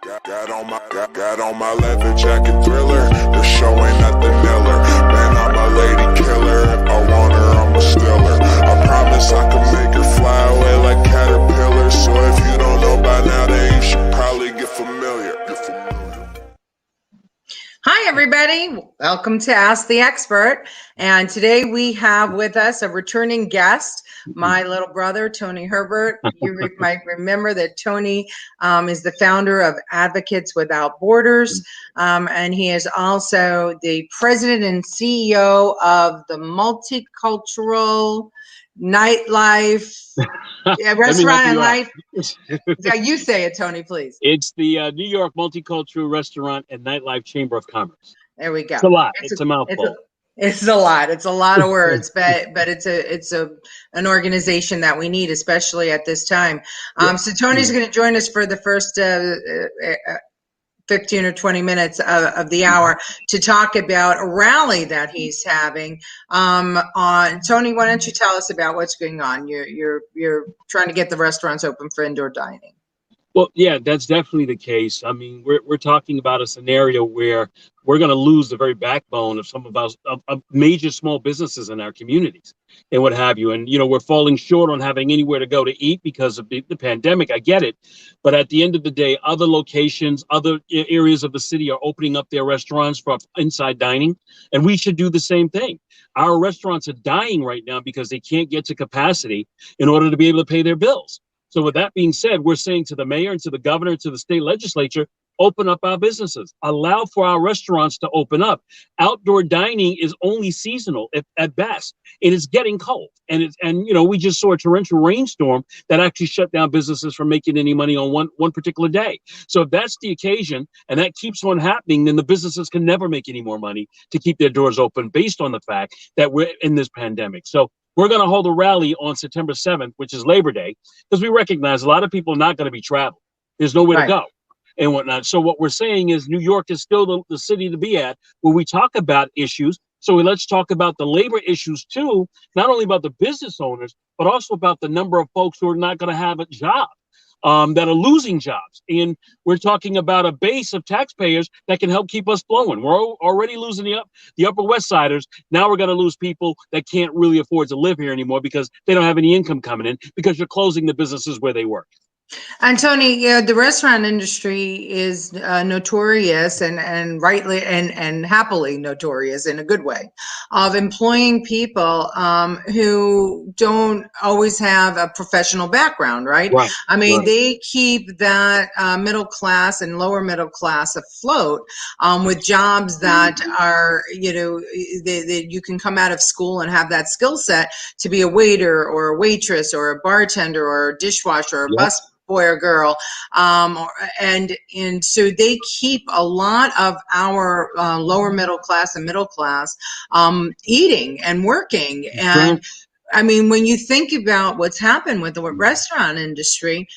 Got on my leather jacket Thriller. The show ain't nothing iller. Man, I'm a lady killer. If I want her, I'ma steal her. I promise I can make her fly away like caterpillars. So if you don't know by now, then you should probably get familiar. Hi, everybody. Welcome to Ask the Expert. And today we have with us a returning guest, my little brother, Tony Herbert. You might remember that Tony is the founder of Advocates Without Borders. And he is also the president and CEO of the Multicultural Nightlife Restaurant and Life. Yeah, you say it, Tony, please. It's the New York Multicultural Restaurant and Nightlife Chamber of Commerce. There we go. It's a lot. It's a mouthful. It's a lot. It's a lot of words, but it's an organization that we need, especially at this time. So Tony's going to join us for the first 15 or 20 minutes of the hour to talk about a rally that he's having. Tony, why don't you tell us about what's going on? You're trying to get the restaurants open for indoor dining. Well, yeah, that's definitely the case. I mean, we're talking about a scenario where we're going to lose the very backbone of some of our major small businesses in our communities and what have you. And, you know, we're falling short on having anywhere to go to eat because of the pandemic. I get it. But at the end of the day, other locations, other areas of the city are opening up their restaurants for inside dining. And we should do the same thing. Our restaurants are dying right now because they can't get to capacity in order to be able to pay their bills. So with that being said, we're saying to the mayor and to the governor and to the state legislature, open up our businesses, allow for our restaurants to open up. Outdoor dining is only seasonal at best. It is getting cold. And you know, we just saw a torrential rainstorm that actually shut down businesses from making any money on one particular day. So if that's the occasion and that keeps on happening, then the businesses can never make any more money to keep their doors open based on the fact that we're in this pandemic. So we're going to hold a rally on September 7th, which is Labor Day, because we recognize a lot of people are not going to be traveling. There's nowhere to go and whatnot. So what we're saying is New York is still the city to be at when we talk about issues. So let's talk about the labor issues too, not only about the business owners, but also about the number of folks who are not going to have a job, that are losing jobs. And we're talking about a base of taxpayers that can help keep us flowing. We're already losing the Upper West Siders. Now we're going to lose people that can't really afford to live here anymore because they don't have any income coming in because you're closing the businesses where they work. And Tony, the restaurant industry is notorious and rightly and happily notorious in a good way of employing people who don't always have a professional background, right? I mean, they keep that middle class and lower middle class afloat with jobs that are, you know, that you can come out of school and have that skill set to be a waiter or a waitress or a bartender or a dishwasher or a bus boy or girl, and so they keep a lot of our lower middle class and middle class eating and working. And I mean, when you think about what's happened with the restaurant industry,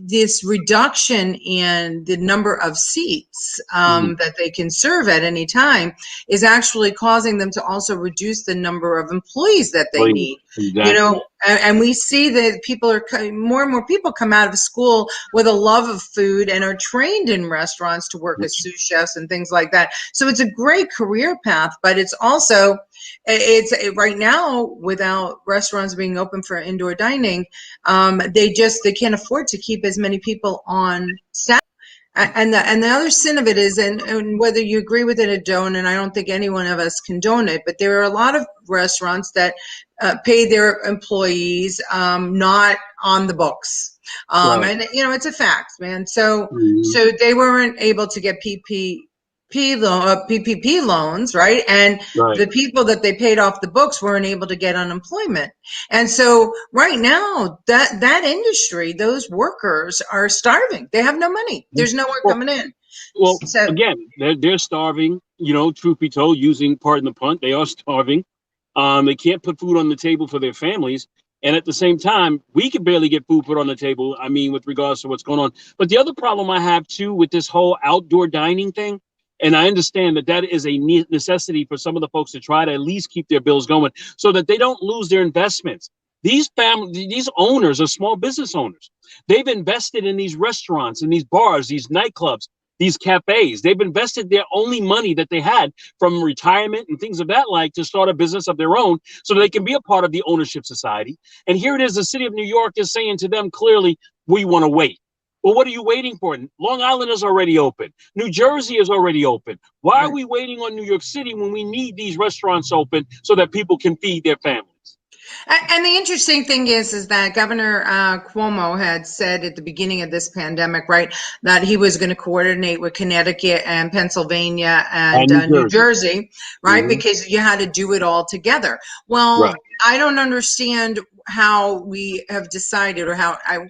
this reduction in the number of seats that they can serve at any time is actually causing them to also reduce the number of employees that they need. Exactly. You know, and we see that people are more and more people come out of school with a love of food and are trained in restaurants to work as sous chefs and things like that. So it's a great career path, but it's also right now, without restaurants being open for indoor dining, they can't afford to keep as many people on staff. And the other sin of it is, and whether you agree with it or don't, and I don't think any one of us condone it, but there are a lot of restaurants that pay their employees not on the books. And you know, it's a fact, man. So they weren't able to get PPP loans, right? And the people that they paid off the books weren't able to get unemployment. And so right now, that industry, those workers are starving. They have no money. There's no work coming in. Well, so, again, they're starving, you know, truth be told, pardon the pun, they are starving. They can't put food on the table for their families. And at the same time, we can barely get food put on the table, I mean, with regards to what's going on. But the other problem I have, too, with this whole outdoor dining thing, and I understand that is a necessity for some of the folks to try to at least keep their bills going so that they don't lose their investments. These owners are small business owners. They've invested in these restaurants, in these bars, these nightclubs, these cafes. They've invested their only money that they had from retirement and things of that like to start a business of their own so they can be a part of the ownership society. And here it is, the city of New York is saying to them clearly, we want to wait. Well, what are you waiting for? Long Island is already open. New Jersey is already open. Why are we waiting on New York City when we need these restaurants open so that people can feed their families? And the interesting thing is that Governor Cuomo had said at the beginning of this pandemic, right, that he was going to coordinate with Connecticut and Pennsylvania and New Jersey, right, because you had to do it all together. Well, I don't understand how we have decided, or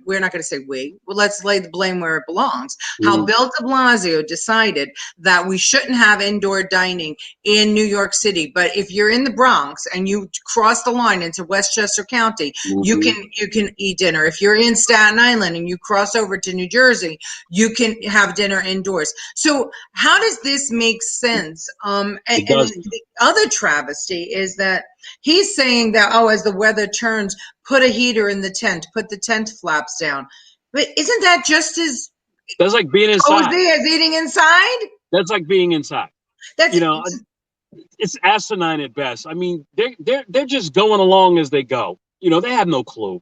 we're not going to say we, well, let's lay the blame where it belongs. How Bill deBlasio decided that we shouldn't have indoor dining in New York City, but if you're in the Bronx and you cross the line into Westchester County, you can eat dinner. If you're in Staten Island and you cross over to New Jersey, you can have dinner indoors. So how does this make sense? And the other travesty is that he's saying that, oh, as the weather turns, put a heater in the tent, put the tent flaps down. But isn't that just as that's like being inside? Cozy as eating inside? That's like being inside. That's, it's asinine at best. I mean, they're just going along as they go. They have no clue.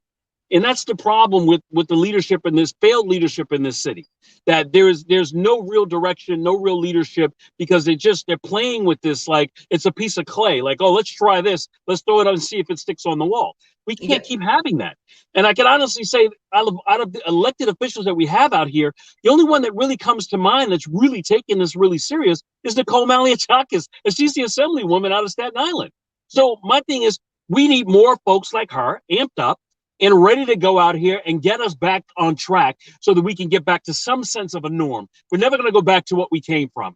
And that's the problem with the leadership in this failed leadership in this city, that there's no real direction, no real leadership, because they're playing with this like it's a piece of clay. Like, oh, let's try this. Let's throw it out and see if it sticks on the wall. We can't keep having that. And I can honestly say out of the elected officials that we have out here, the only one that really comes to mind that's really taking this really serious is Nicole Malliotakis, and she's the assemblywoman out of Staten Island. So my thing is, we need more folks like her amped up and ready to go out here and get us back on track so that we can get back to some sense of a norm. We're never going to go back to what we came from.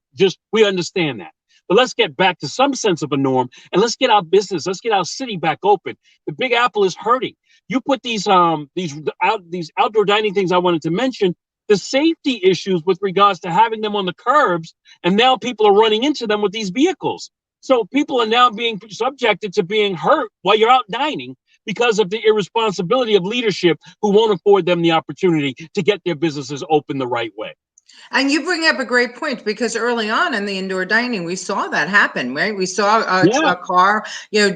We understand that. But let's get back to some sense of a norm, and let's get our business, let's get our city back open. The Big Apple is hurting. You put these outdoor dining things I wanted to mention, the safety issues with regards to having them on the curbs, and now people are running into them with these vehicles. So people are now being subjected to being hurt while you're out dining because of the irresponsibility of leadership who won't afford them the opportunity to get their businesses open the right way. And you bring up a great point, because early on in the indoor dining, we saw that happen, right? We saw a car, you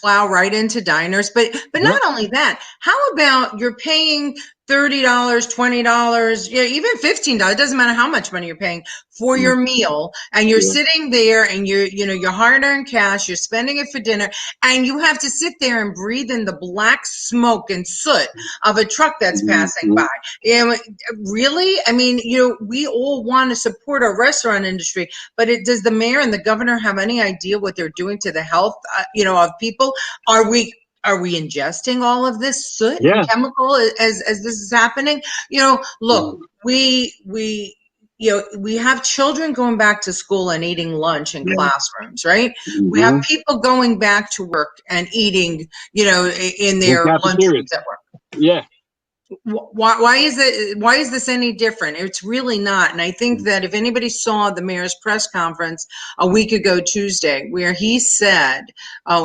plow right into diners. But not only that, how about you're paying $30, $20, even $15, it doesn't matter how much money you're paying for your meal, and you're sitting there and your hard-earned cash, you're spending it for dinner, and you have to sit there and breathe in the black smoke and soot of a truck that's passing by. Really? I mean, we all want to support our restaurant industry, but does the mayor and the governor have any idea what they're doing to the health, of people? Are we ingesting all of this soot and chemical as this is happening? Look, we have children going back to school and eating lunch in classrooms, right? We have people going back to work and eating, in their lunchrooms at work. Yeah. Why is this any different? It's really not. And I think that if anybody saw the mayor's press conference a week ago Tuesday, where he said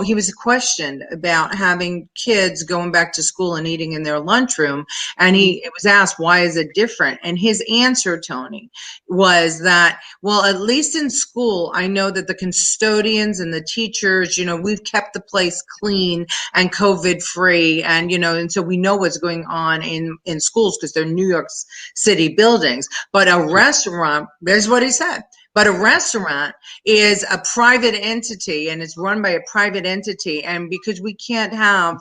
he was questioned about having kids going back to school and eating in their lunchroom, and it was asked, why is it different? And his answer, Tony, was that, well, at least in school, I know that the custodians and the teachers, we've kept the place clean and COVID free, and and so we know what's going on in schools because they're New York City buildings. But a restaurant, there's what he said, but a restaurant is a private entity, and it's run by a private entity. And because we can't have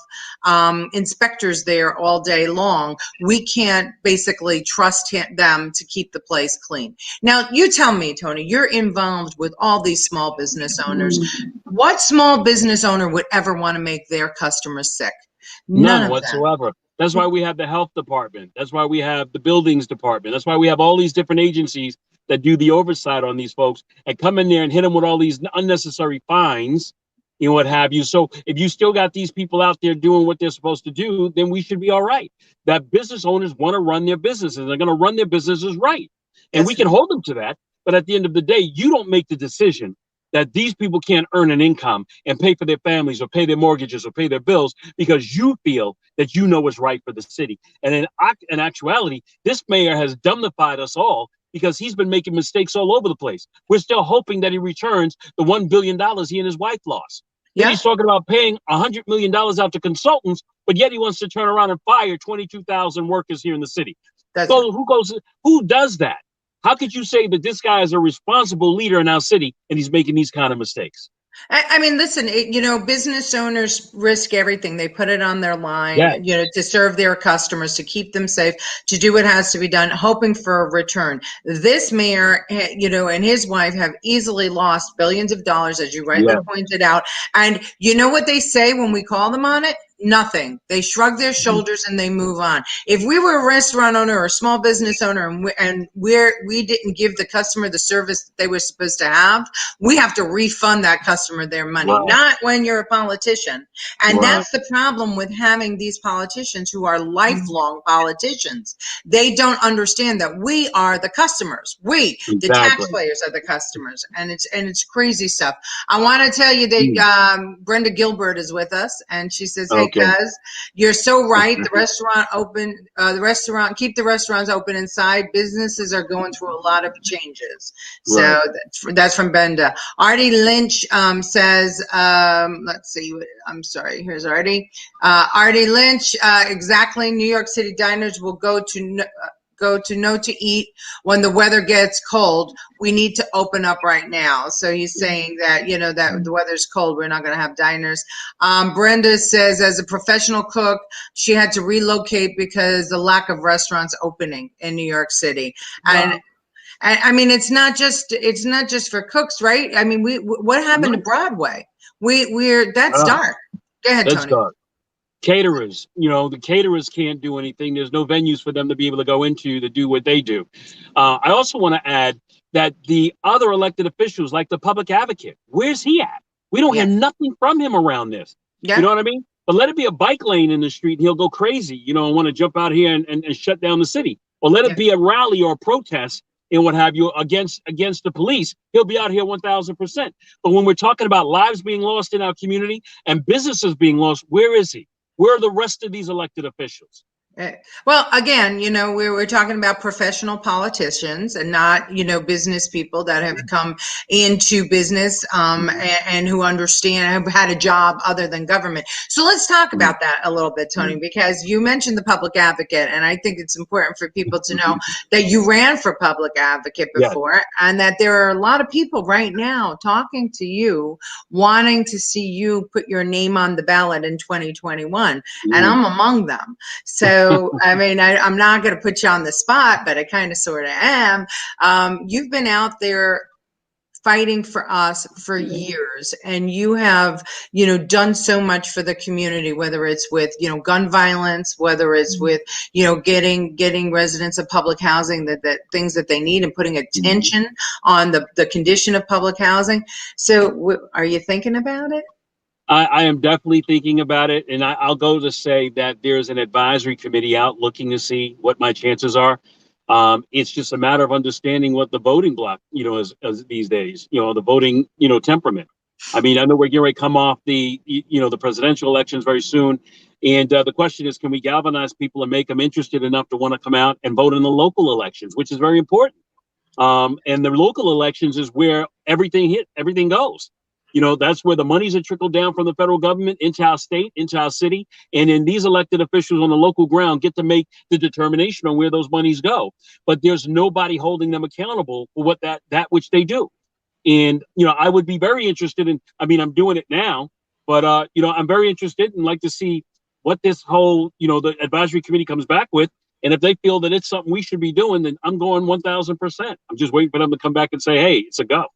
inspectors there all day long, we can't basically trust them to keep the place clean. Now, you tell me, Tony, you're involved with all these small business owners. What small business owner would ever want to make their customers sick? None whatsoever. That's why we have the health department. That's why we have the buildings department. That's why we have all these different agencies that do the oversight on these folks and come in there and hit them with all these unnecessary fines and what have you. So if you still got these people out there doing what they're supposed to do, then we should be all right. That business owners want to run their businesses. They're going to run their businesses right. And we can hold them to that. But at the end of the day, you don't make the decision. that these people can't earn an income and pay for their families or pay their mortgages or pay their bills because you feel that you know what's right for the city. And in actuality, this mayor has dumbified us all because he's been making mistakes all over the place. We're still hoping that he returns the $1 billion he and his wife lost. Then he's talking about paying $100 million out to consultants, but yet he wants to turn around and fire 22,000 workers here in the city. So who does that? How could you say that this guy is a responsible leader in our city and he's making these kind of mistakes? I mean, listen, business owners risk everything. They put it on their line, to serve their customers, to keep them safe, to do what has to be done, hoping for a return. This mayor, and his wife have easily lost billions of dollars, as you rightly pointed out. And you know what they say when we call them on it? Nothing. They shrug their shoulders and they move on. If we were a restaurant owner or a small business owner and we didn't give the customer the service that they were supposed to have, we have to refund that customer their money. Not when you're a politician. And that's the problem with having these politicians who are lifelong politicians. They don't understand that we are the customers. The taxpayers, are the customers, and it's crazy stuff. I want to tell you that Brenda Gilbert is with us, and she says, "Hey, guys, you're so right. The restaurant keep the restaurants open inside. Businesses are going through a lot of changes." So that's from Brenda. Artie Lynch says, let's see. I'm sorry. Here's Artie. Artie Lynch. Exactly. New York City diners will go to no to eat when the weather gets cold. We need to open up right now. So he's saying that, that the weather's cold, we're not going to have diners. Brenda says, as a professional cook, she had to relocate because the lack of restaurants opening in New York City. And I mean, it's not just for cooks, right? I mean, what happened to Broadway? That's dark. Go ahead, Tony. Dark. Caterers, the caterers can't do anything. There's no venues for them to be able to go into to do what they do. I also want to add that the other elected officials, like the public advocate, where's he at? We don't hear nothing from him around this. You know what I mean? But let it be a bike lane in the street and he'll go crazy, and want to jump out here and shut down the city. Or let it be a rally or a protest and what have you against the police. He'll be out here 1,000%. But when we're talking about lives being lost in our community and businesses being lost, where is he? Where are the rest of these elected officials? Well, again, we're talking about professional politicians and not, business people that have come into business and who understand, have had a job other than government. So let's talk about that a little bit, Tony, because you mentioned the public advocate, and I think it's important for people to know that you ran for public advocate before, and that there are a lot of people right now talking to you, wanting to see you put your name on the ballot in 2021, and I'm among them. So, I mean, I'm not going to put you on the spot, but I kind of sort of am. You've been out there fighting for us for years, and you have, done so much for the community, whether it's with, gun violence, whether it's with, getting residents of public housing that things that they need and putting attention on the condition of public housing. So are you thinking about it? I am definitely thinking about it, and I'll go to say that there's an advisory committee out looking to see what my chances are. It's just a matter of understanding what the voting block, is these days, the voting, temperament. I mean, I know we're getting ready to come off the presidential elections very soon. And the question is, can we galvanize people and make them interested enough to want to come out and vote in the local elections, which is very important. And the local elections is where everything goes. That's where the monies are trickled down from the federal government into our state, into our city. And then these elected officials on the local ground get to make the determination on where those monies go. But there's nobody holding them accountable for what that which they do. And, I would be very interested in, I'm doing it now, but, I'm very interested and like to see what this whole, the advisory committee comes back with. And if they feel that it's something we should be doing, then I'm going 1,000%. I'm just waiting for them to come back and say, hey, it's a go.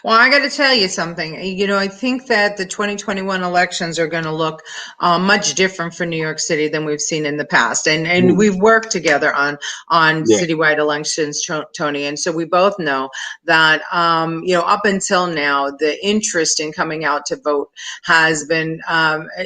Well, I got to tell you something. I think that the 2021 elections are going to look much different for New York City than we've seen in the past. And we've worked together on citywide elections, Tony. And so we both know that, up until now, the interest in coming out to vote has been,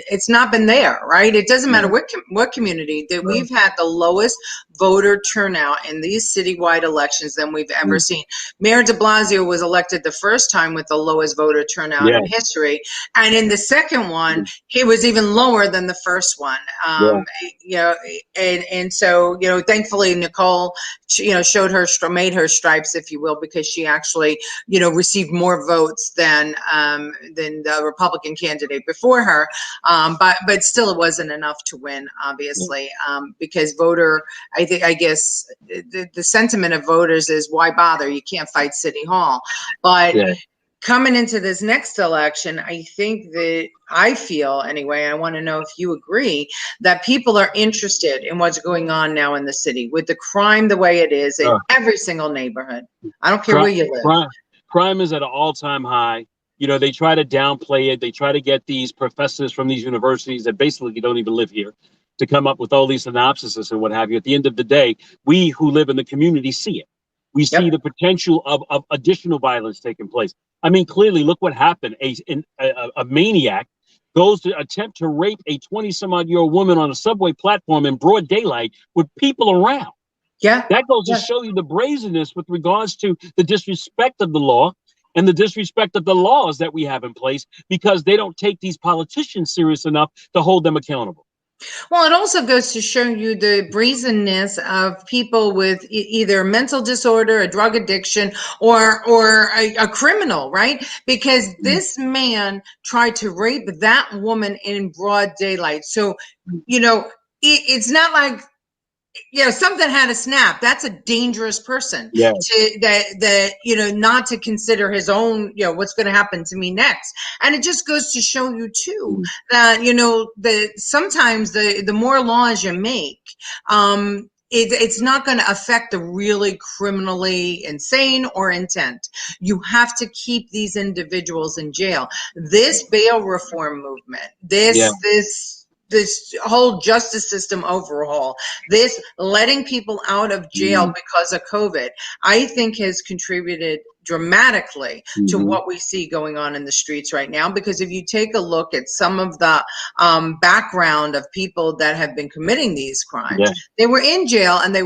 it's not been there, right? It doesn't matter what community that we've had the lowest voter turnout in these citywide elections than we've ever seen. Mayor deBlasio was elected the first time with the lowest voter turnout in history. And in the second one, he was even lower than the first one. You know, and so, you know, thankfully Nicole, you know, made her stripes, if you will, because she actually, you know, received more votes than the Republican candidate before her. But still, it wasn't enough to win, obviously, because I guess the sentiment of voters is, why bother? You can't fight City Hall. But coming into this next election, I feel anyway, I want to know if you agree, that people are interested in what's going on now in the city with the crime the way it is in every single neighborhood. I don't care where you live. Crime is at an all-time high. You know, they try to downplay it. They try to get these professors from these universities that basically don't even live here to come up with all these synopsises and what have you. At the end of the day, we who live in the community see it. We see the potential of additional violence taking place. I mean, clearly, look what happened. A maniac goes to attempt to rape a 20-some-odd-year-old woman on a subway platform in broad daylight with people around. That goes to show you the brazenness with regards to the disrespect of the law and the disrespect of the laws that we have in place, because they don't take these politicians serious enough to hold them accountable. Well, it also goes to show you the brazenness of people with either mental disorder, a drug addiction, or a criminal, right? Because this man tried to rape that woman in broad daylight. So, you know, it's not like, you know, something had to snap. That's a dangerous person that you know, not to consider his own, you know, what's going to happen to me next. And it just goes to show you too that, you know, sometimes the more laws you make, it's not going to affect the really criminally insane or intent. You have to keep these individuals in jail. This bail reform movement, this whole justice system overhaul, this letting people out of jail because of COVID, I think has contributed dramatically to what we see going on in the streets right now. Because if you take a look at some of the background of people that have been committing these crimes, they were in jail and they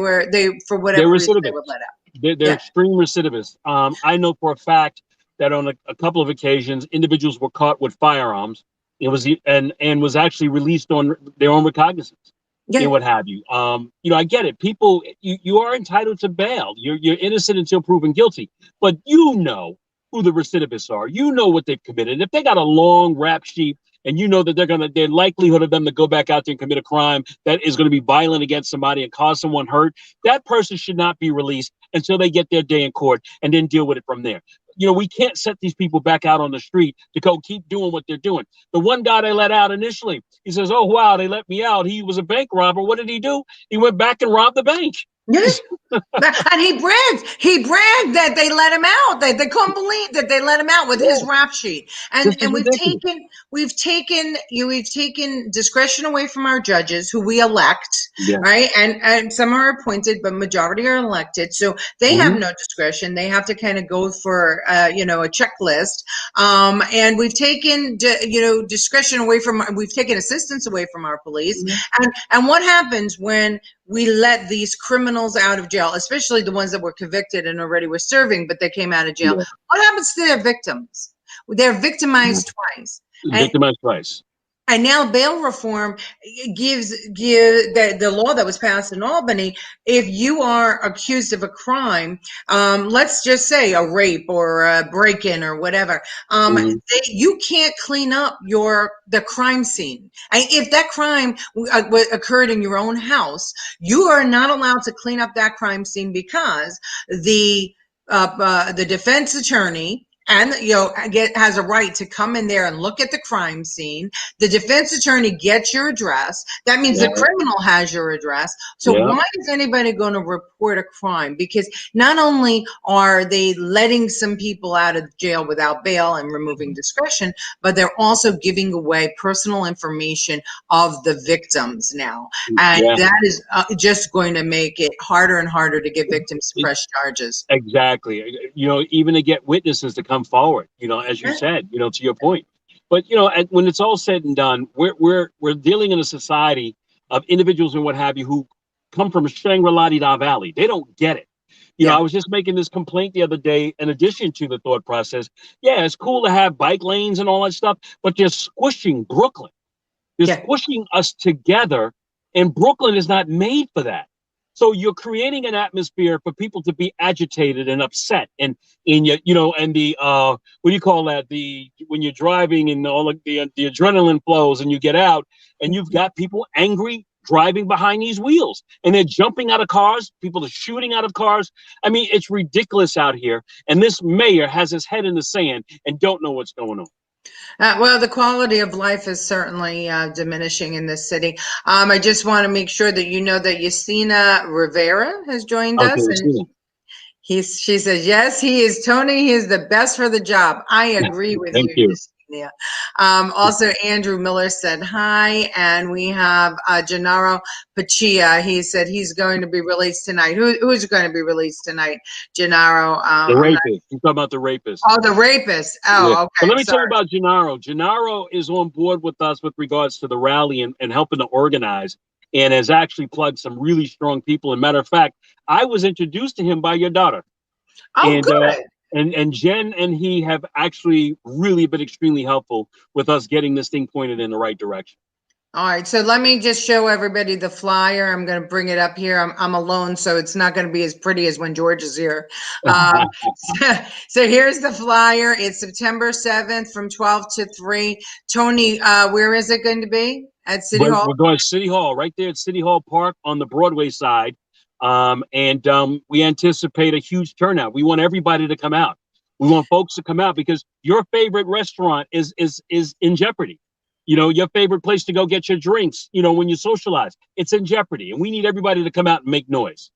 for whatever reason they were let out. They're extreme recidivists. I know for a fact that on a couple of occasions, individuals were caught with firearms. It was and was actually released on their own recognizance and what have you. You know, I get it. People, you are entitled to bail. You're innocent until proven guilty. But you know who the recidivists are. You know what they've committed. If they got a long rap sheet, and you know that their likelihood of them to go back out there and commit a crime that is going to be violent against somebody and cause someone hurt, that person should not be released until they get their day in court and then deal with it from there. You know, we can't set these people back out on the street to go keep doing what they're doing. The one guy they let out initially, he says, "Oh, wow, they let me out. He was a bank robber." What did he do? He went back and robbed the bank. Yes. And he bragged that they let him out. They couldn't believe that they let him out with his rap sheet. And we've taken discretion away from our judges, who we elect, right? And some are appointed, but majority are elected. So they have no discretion. They have to kind of go for you know, a checklist. And we've taken discretion away from. We've taken assistance away from our police. And what happens when we let these criminals out of jail, especially the ones that were convicted and already were serving, but they came out of jail? What happens to their victims? They're victimized twice. Victimized twice. And now bail reform gives the law that was passed in Albany. If you are accused of a crime, let's just say a rape or a break-in or whatever, you can't clean up the crime scene. If that crime occurred in your own house, you are not allowed to clean up that crime scene, because the defense attorney and has a right to come in there and look at the crime scene. The defense attorney gets your address. That means the criminal has your address. So why is anybody going to report a crime? Because not only are they letting some people out of jail without bail and removing discretion, but they're also giving away personal information of the victims now. And that is just going to make it harder and harder to get victims to press charges. Exactly. You know, even to get witnesses to come forward, you know, as you said, you know, to your point. But, you know, when it's all said and done, we're dealing in a society of individuals and what have you who come from Shangri-La Valley. They don't get it. You know, I was just making this complaint the other day, in addition to the thought process. Yeah, it's cool to have bike lanes and all that stuff, but they're squishing Brooklyn. They're squishing us together, and Brooklyn is not made for that. So you're creating an atmosphere for people to be agitated and upset, and you know, and the what do you call that? The when you're driving and all of the adrenaline flows, and you get out, and you've got people angry driving behind these wheels, and they're jumping out of cars. People are shooting out of cars. I mean, it's ridiculous out here, and this mayor has his head in the sand and don't know what's going on. Well, the quality of life is certainly diminishing in this city. I just want to make sure that you know that Yesenia Rivera has joined Okay, us, and she says, yes, he is, Tony. He is the best for the job. I agree with Thank you, you. Yesenia. Also, Andrew Miller said hi, and we have Gennaro Paccia. He said he's going to be released tonight. Who's going to be released tonight, Gennaro? The rapist. You're talking about the rapist. Oh, the rapist. Oh, okay. But let me tell you about Gennaro. Gennaro is on board with us with regards to the rally and helping to organize, and has actually plugged some really strong people. And matter of fact, I was introduced to him by your daughter. Oh, and, good. And Jen and he have actually really been extremely helpful with us getting this thing pointed in the right direction. All right, so let me just show everybody the flyer. I'm going to bring it up here. I'm alone, so it's not going to be as pretty as when George is here. So here's the flyer. It's September 7th from 12 to 3. Tony, where is it going to be? At City Hall? We're going to City Hall, right there at City Hall Park on the Broadway side. We anticipate a huge turnout. We want everybody to come out. We want folks to come out because your favorite restaurant is in jeopardy. You know, your favorite place to go get your drinks, you know, when you socialize, it's in jeopardy. And we need everybody to come out and make noise.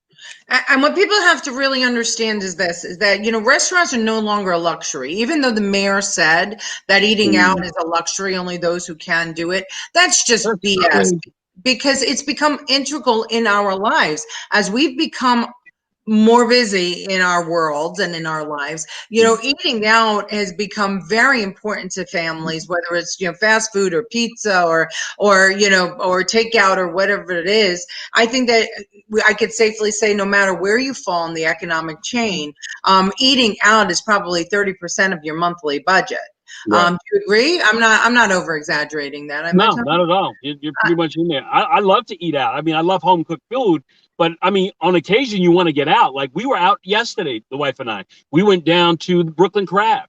And what people have to really understand is that, you know, restaurants are no longer a luxury. Even though the mayor said that eating out is a luxury, only those who can do it. That's just BS, because it's become integral in our lives as we've become more busy in our worlds and in our lives. You know, eating out has become very important to families, whether it's, you know, fast food or pizza or you know, or takeout or whatever it is. I think that I could safely say no matter where you fall in the economic chain, eating out is probably 30% of your monthly budget. Right. Do you agree? I'm not over exaggerating that. No, not at all. You're pretty much in there. I love to eat out. I mean, I love home cooked food, but I mean, on occasion you want to get out. Like we were out yesterday, the wife and I. We went down to the Brooklyn Crab,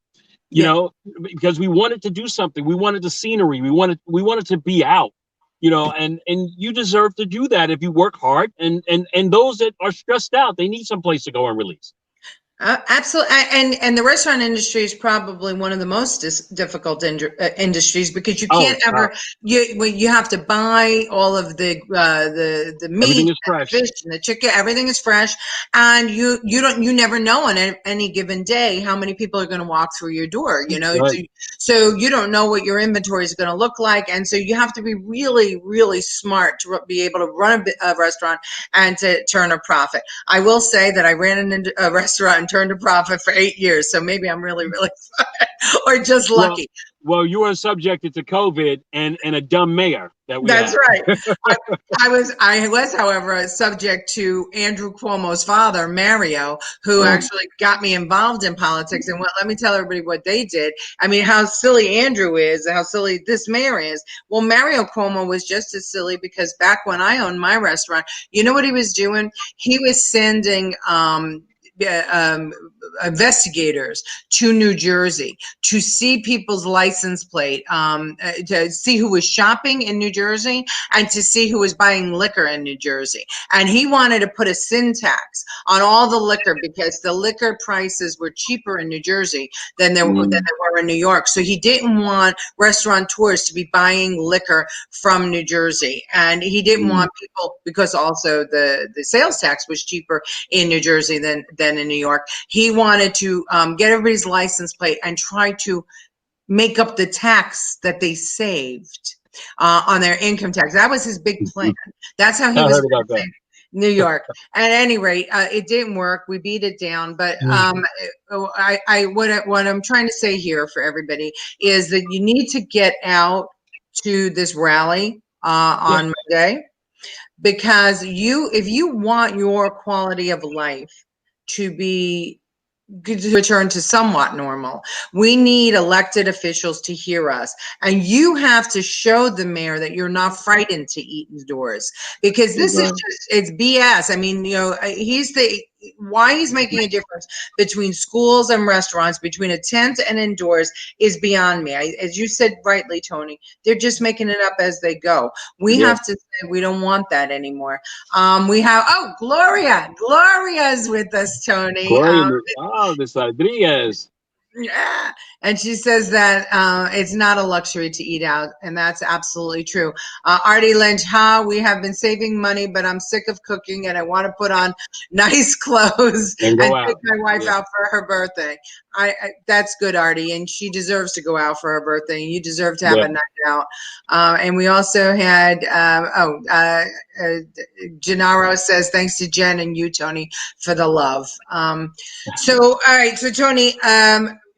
you know, because we wanted to do something. We wanted the scenery. We wanted to be out, you know, and you deserve to do that if you work hard. And those that are stressed out, they need some place to go and release. Absolutely, and the restaurant industry is probably one of the most difficult industries because you can't you have to buy all of the meat, the fish, and the chicken. Everything is fresh, and you never know on any given day how many people are going to walk through your door. You know, so you don't know what your inventory is going to look like, and so you have to be really, really smart to be able to run a restaurant and to turn a profit. I will say that I ran a restaurant and turned a profit for 8 years. So maybe I'm really, really or just lucky. Well, you were subjected to COVID and a dumb mayor that we That's had. right. I was, however, subject to Andrew Cuomo's father, Mario, who actually got me involved in politics. And let me tell everybody what they did. I mean, how silly Andrew is, how silly this mayor is. Well, Mario Cuomo was just as silly because back when I owned my restaurant, you know what he was doing? He was sending investigators to New Jersey to see people's license plate, to see who was shopping in New Jersey and to see who was buying liquor in New Jersey. And he wanted to put a sin tax on all the liquor because the liquor prices were cheaper in New Jersey than they were in New York. So he didn't want restaurateurs to be buying liquor from New Jersey. And he didn't want people, because also the sales tax was cheaper in New Jersey than in New York. He wanted to get everybody's license plate and try to make up the tax that they saved on their income tax. That was his big plan. That's how he was in New York. At any rate, it didn't work. We beat it down. But what I'm trying to say here for everybody is that you need to get out to this rally on Monday. because if you want your quality of life to be to return to somewhat normal, we need elected officials to hear us, and you have to show the mayor that you're not frightened to eat indoors, because this is just, it's BS. I mean, why he's making a difference between schools and restaurants, between a tent and indoors, is beyond me. As you said rightly, Tony, they're just making it up as they go. We have to say we don't want that anymore. We have, Gloria's with us, Tony. This Rodriguez. Yeah. And she says that it's not a luxury to eat out, and that's absolutely true. Artie Lynch, we have been saving money, but I'm sick of cooking and I want to put on nice clothes and take my wife out for her birthday. That's good, Artie, and she deserves to go out for her birthday. You deserve to have a night out. And we also had Gennaro says, thanks to Jen and you, Tony, for the love. All right, so Tony,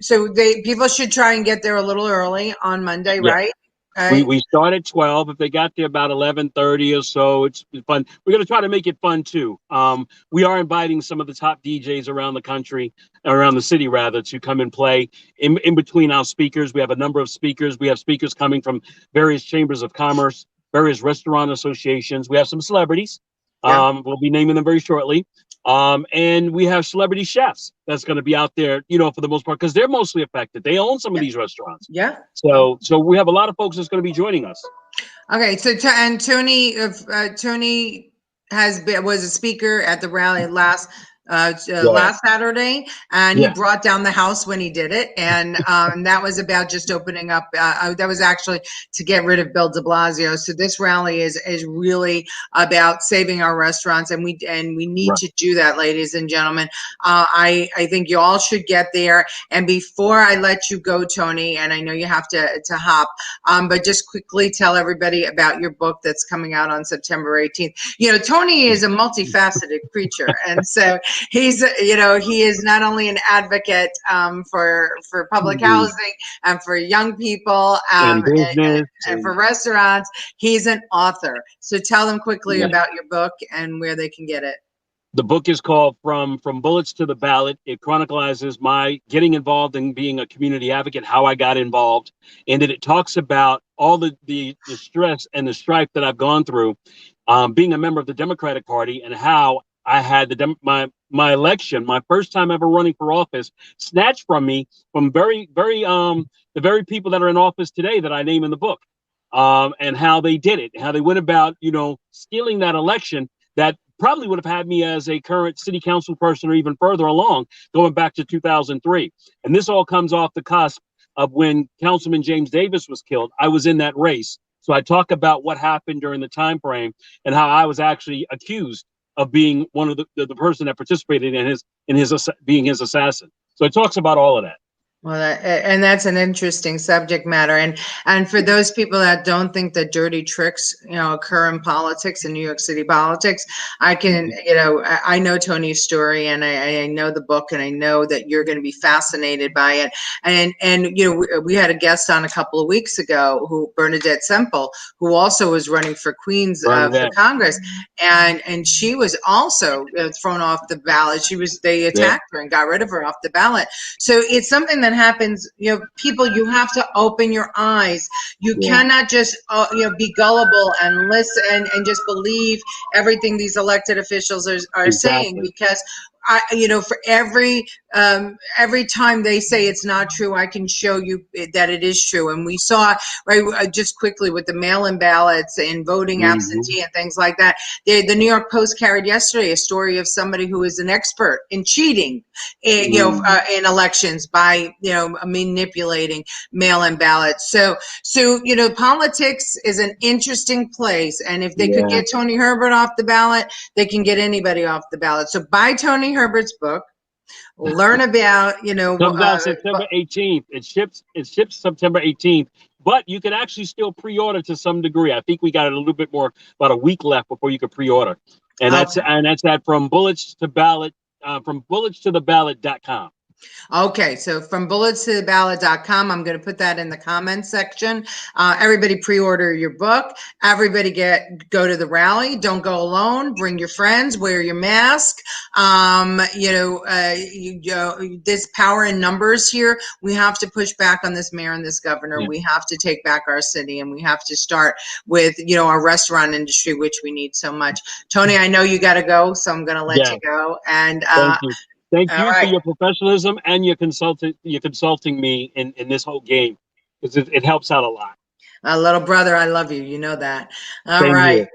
so people should try and get there a little early on Monday, right? We start at 12. If they got there about 11:30 or so, it's fun. We're going to try to make it fun too. We are inviting some of the top DJs around the country, around the city rather, to come and play in between our speakers. We have a number of speakers. We have speakers coming from various chambers of commerce, various restaurant associations. We have some celebrities. We'll be naming them very shortly. And we have celebrity chefs that's going to be out there, for the most part, because they're mostly affected. They own some of these restaurants. Yeah. So we have a lot of folks that's going to be joining us. Okay. So, and Tony was a speaker at the rally last Saturday, and he brought down the house when he did it, and that was about just opening up. That was actually to get rid of Bill deBlasio. So this rally is really about saving our restaurants, and we need to do that, ladies and gentlemen. I think you all should get there. And before I let you go, Tony, and I know you have to hop, but just quickly tell everybody about your book that's coming out on September 18th. Tony is a multifaceted creature, and so he is not only an advocate for public housing and for young people and for restaurants. He's an author. So tell them quickly about your book and where they can get it. The book is called From Bullets to the Ballot. It chronicles my getting involved in being a community advocate, how I got involved, and then it talks about all the stress and the strife that I've gone through being a member of the Democratic Party, and how I had my election, my first time ever running for office, snatched from me from the very people that are in office today that I name in the book, and how they did it, how they went about, stealing that election that probably would have had me as a current city council person or even further along, going back to 2003. And this all comes off the cusp of when Councilman James Davis was killed. I was in that race. So I talk about what happened during the time frame and how I was actually accused of being one of the person that participated in his being his assassin. So it talks about all of that. Well, and that's an interesting subject matter. And for those people that don't think that dirty tricks, occur in politics, in New York City politics, I know Tony's story, and I know the book, and I know that you're going to be fascinated by it. And we had a guest on a couple of weeks ago, Bernadette Semple, who also was running for Queens for Congress, and she was also thrown off the ballot. They attacked her and got rid of her off the ballot. So it's something that happens. People, you have to open your eyes. You cannot just be gullible and listen and just believe everything these elected officials are saying, because for every time they say it's not true, I can show you that it is true. And we saw, just quickly with the mail-in ballots and voting absentee and things like that. The New York Post carried yesterday a story of somebody who is an expert in cheating, in elections by, manipulating mail-in ballots. So, politics is an interesting place. And if they could get Tony Herbert off the ballot, they can get anybody off the ballot. So buy Tony Herbert's book. Learn about, comes out September 18th. It ships September 18th, but you can actually still pre-order to some degree. I think we got a little bit more, about a week left before you could pre-order. And that's at from bullets to the ballot.com. Okay, so from bulletstotheballot.com, I'm going to put that in the comments section. Everybody pre-order your book. Everybody go to the rally. Don't go alone. Bring your friends. Wear your mask. There's power in numbers here. We have to push back on this mayor and this governor. Yeah. We have to take back our city, and we have to start with, our restaurant industry, which we need so much. Tony, I know you got to go, so I'm going to let Yeah. you go. And Thank you. Thank all you for right. your professionalism and your consulting me in this whole game, because it helps out a lot. Little brother, I love you. You know that. All Same right. here.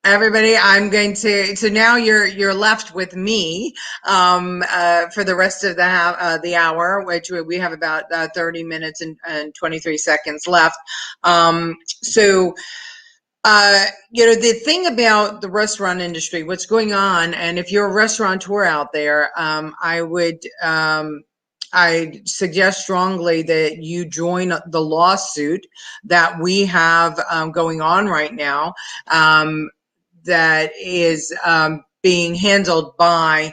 Everybody, I'm going to, so now you're left with me for the rest of the hour, which we have about 30 minutes and 23 seconds left. The thing about the restaurant industry, what's going on, and if you're a restaurateur out there, I suggest strongly that you join the lawsuit that we have going on right now, that is being handled by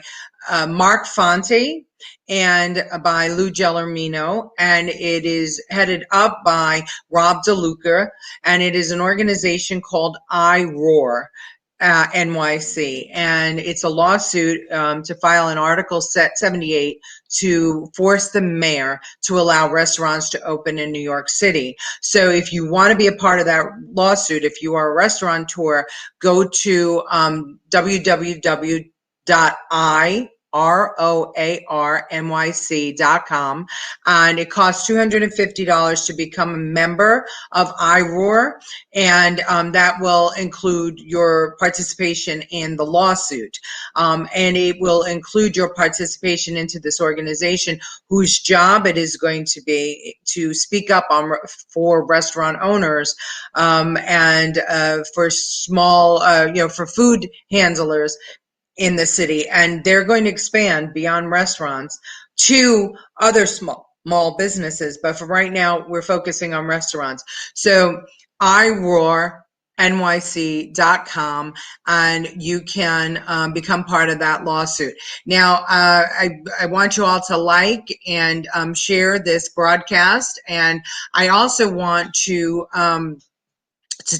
Mark Fonte and by Lou Gellermino, and it is headed up by Rob DeLuca, and it is an organization called iRoar. NYC, and it's a lawsuit to file an Article 78 to force the mayor to allow restaurants to open in New York City. So if you want to be a part of that lawsuit, if you are a restaurateur, go to www.iroarnyc.com, and it costs $250 to become a member of iRoar, and that will include your participation in the lawsuit, and it will include your participation into this organization whose job it is going to be to speak up for restaurant owners, and for small, for food handlers in the city, and they're going to expand beyond restaurants to other small businesses. But for right now, we're focusing on restaurants. So iRoarNYC.com, and you can become part of that lawsuit. Now, I want you all to like and share this broadcast, and I also want to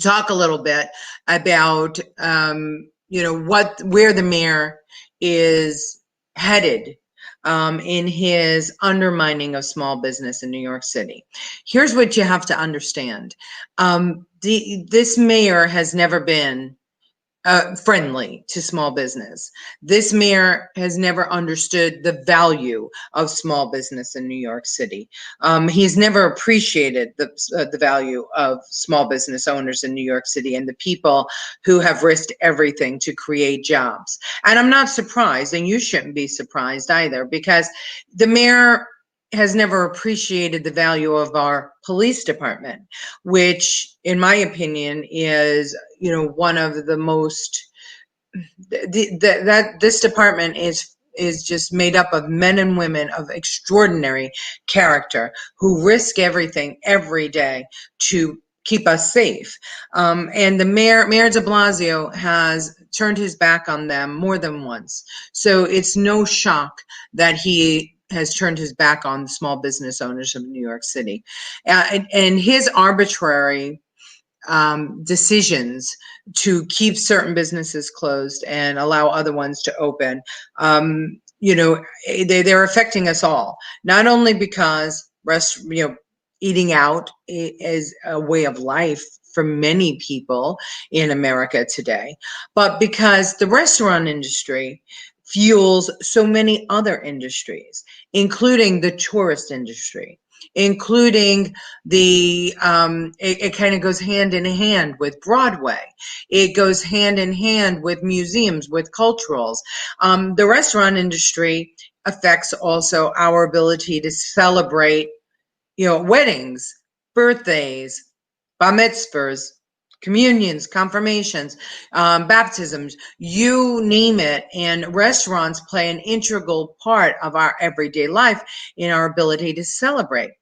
talk a little bit about where the mayor is headed in his undermining of small business in New York City. Here's what you have to understand. This mayor has never been friendly to small business. This mayor has never understood the value of small business in New York City. He's never appreciated the value of small business owners in New York City and the people who have risked everything to create jobs. And I'm not surprised, and you shouldn't be surprised either, because the mayor has never appreciated the value of our police department, which, in my opinion, is one of the most. This department is just made up of men and women of extraordinary character who risk everything every day to keep us safe. And the Mayor deBlasio has turned his back on them more than once. So it's no shock that he has turned his back on the small business owners of New York City. And his arbitrary decisions to keep certain businesses closed and allow other ones to open, they're affecting us all. Not only because eating out is a way of life for many people in America today, but because the restaurant industry fuels so many other industries, including the tourist industry, including it kind of goes hand in hand with Broadway. It goes hand in hand with museums, with culturals. The restaurant industry affects also our ability to celebrate, weddings, birthdays, bar mitzvahs, communions, confirmations, baptisms, you name it. And restaurants play an integral part of our everyday life in our ability to celebrate.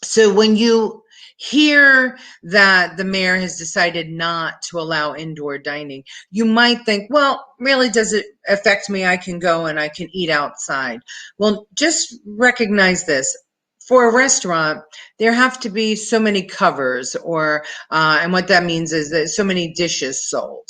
So when you hear that the mayor has decided not to allow indoor dining, you might think, well, really, does it affect me? I can go and I can eat outside. Well, just recognize this. For a restaurant, there have to be so many covers, and what that means is that so many dishes sold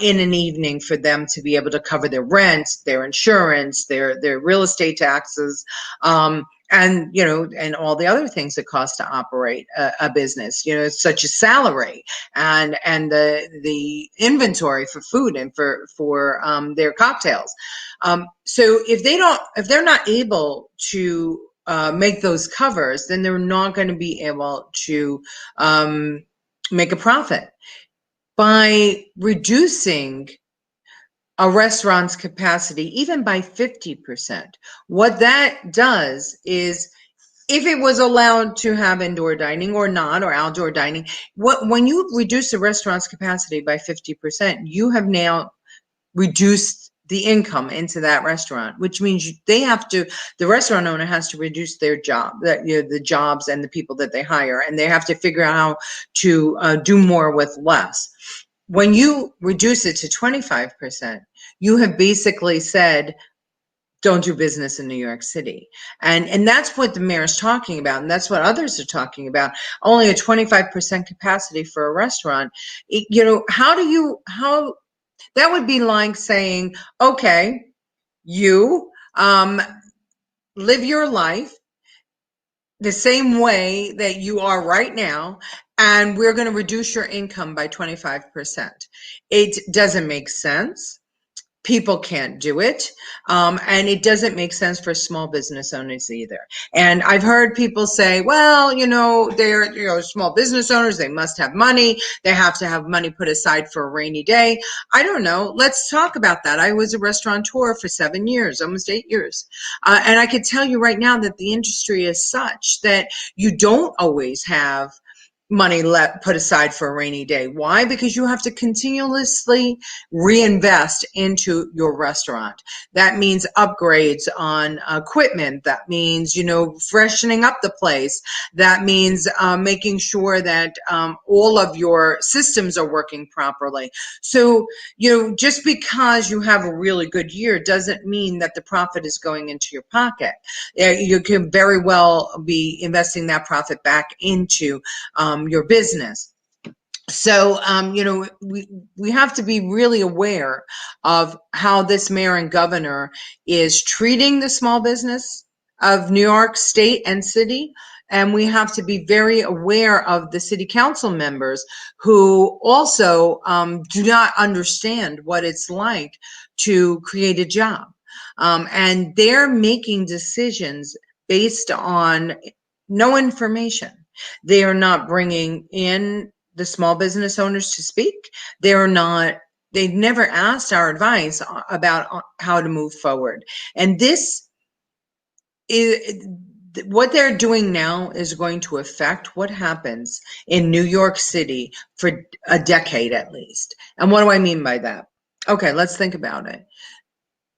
in an evening for them to be able to cover their rent, their insurance, their real estate taxes, and and all the other things that cost to operate a business, such as salary and the inventory for food and for their cocktails. So if they're not able to make those covers, then they're not going to be able to make a profit. By reducing a restaurant's capacity, even by 50%, what that does is, if it was allowed to have indoor dining or not, or outdoor dining, when you reduce a restaurant's capacity by 50%, you have now reduced the income into that restaurant, which means the restaurant owner has to reduce their job, the jobs and the people that they hire, and they have to figure out how to do more with less. When you reduce it to 25%, you have basically said, don't do business in New York City. And that's what the mayor is talking about. And that's what others are talking about. Only a 25% capacity for a restaurant. That would be like saying, okay, you live your life the same way that you are right now, and we're going to reduce your income by 25%. It doesn't make sense. People can't do it. And it doesn't make sense for small business owners either. And I've heard people say, well, they're small business owners. They must have money. They have to have money put aside for a rainy day. I don't know. Let's talk about that. I was a restaurateur for 7 years, almost 8 years. And I could tell you right now that the industry is such that you don't always have money put aside for a rainy day. Why? Because you have to continuously reinvest into your restaurant. That means upgrades on equipment. That means, freshening up the place. That means making sure that all of your systems are working properly. So, just because you have a really good year doesn't mean that the profit is going into your pocket. You can very well be investing that profit back into your business. So, we have to be really aware of how this mayor and governor is treating the small business of New York State and city. And we have to be very aware of the city council members who also do not understand what it's like to create a job. And they're making decisions based on no information. They are not bringing in the small business owners to speak. They've never asked our advice about how to move forward. And this is what they're doing now is going to affect what happens in New York City for a decade at least. And what do I mean by that? Okay, let's think about it.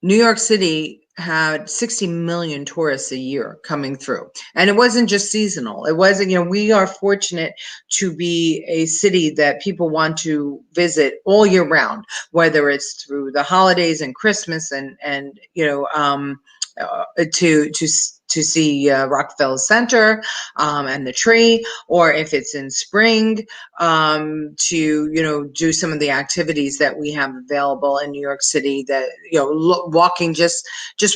New York City had 60 million tourists a year coming through. And it wasn't just seasonal. It wasn't, we are fortunate to be a city that people want to visit all year round, whether it's through the holidays and Christmas and to see Rockefeller Center and the tree, or if it's in spring, to do some of the activities that we have available in New York City. That walking just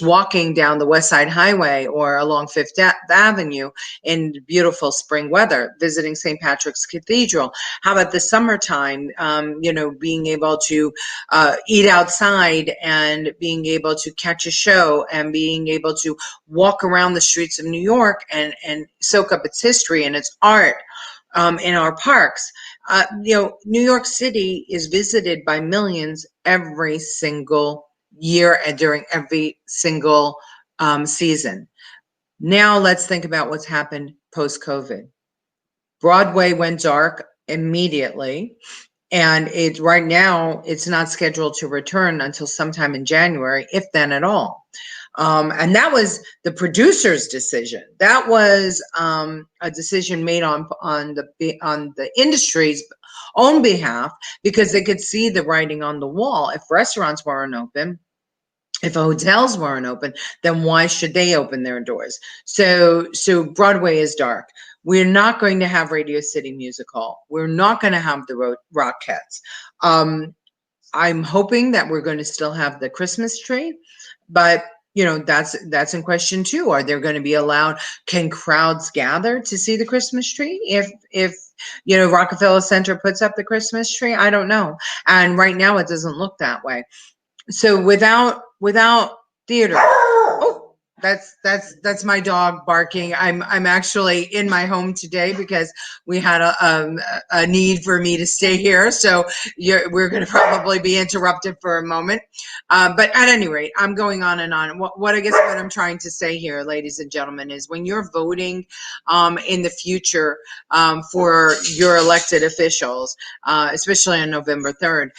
walking down the West Side Highway or along Fifth Avenue in beautiful spring weather, visiting St. Patrick's Cathedral. How about the summertime? Being able to eat outside and being able to catch a show and being able to walk around the streets of New York and soak up its history and its art in our parks. New York City is visited by millions every single year and during every single season. Now let's think about what's happened post-COVID. Broadway went dark immediately. And right now, it's not scheduled to return until sometime in January, if then at all. And that was the producer's decision. That was a decision made on the industry's own behalf, because they could see the writing on the wall. If restaurants weren't open, if hotels weren't open, then why should they open their doors? So Broadway is dark. We're not going to have Radio City Music Hall. We're not going to have the Rockettes. I'm hoping that we're going to still have the Christmas tree, but you know, that's in question too. Are there going to be allowed? Can crowds gather to see the Christmas tree if you know, Rockefeller Center puts up the Christmas tree? I don't know. And right now it doesn't look that way. So without theater, oh, that's my dog barking. I'm actually in my home today because we had a need for me to stay here. So we're going to probably be interrupted for a moment. But at any rate, I'm going on and on. What I guess what I'm trying to say here, ladies and gentlemen, is when you're voting in the future for your elected officials, especially on November 3rd,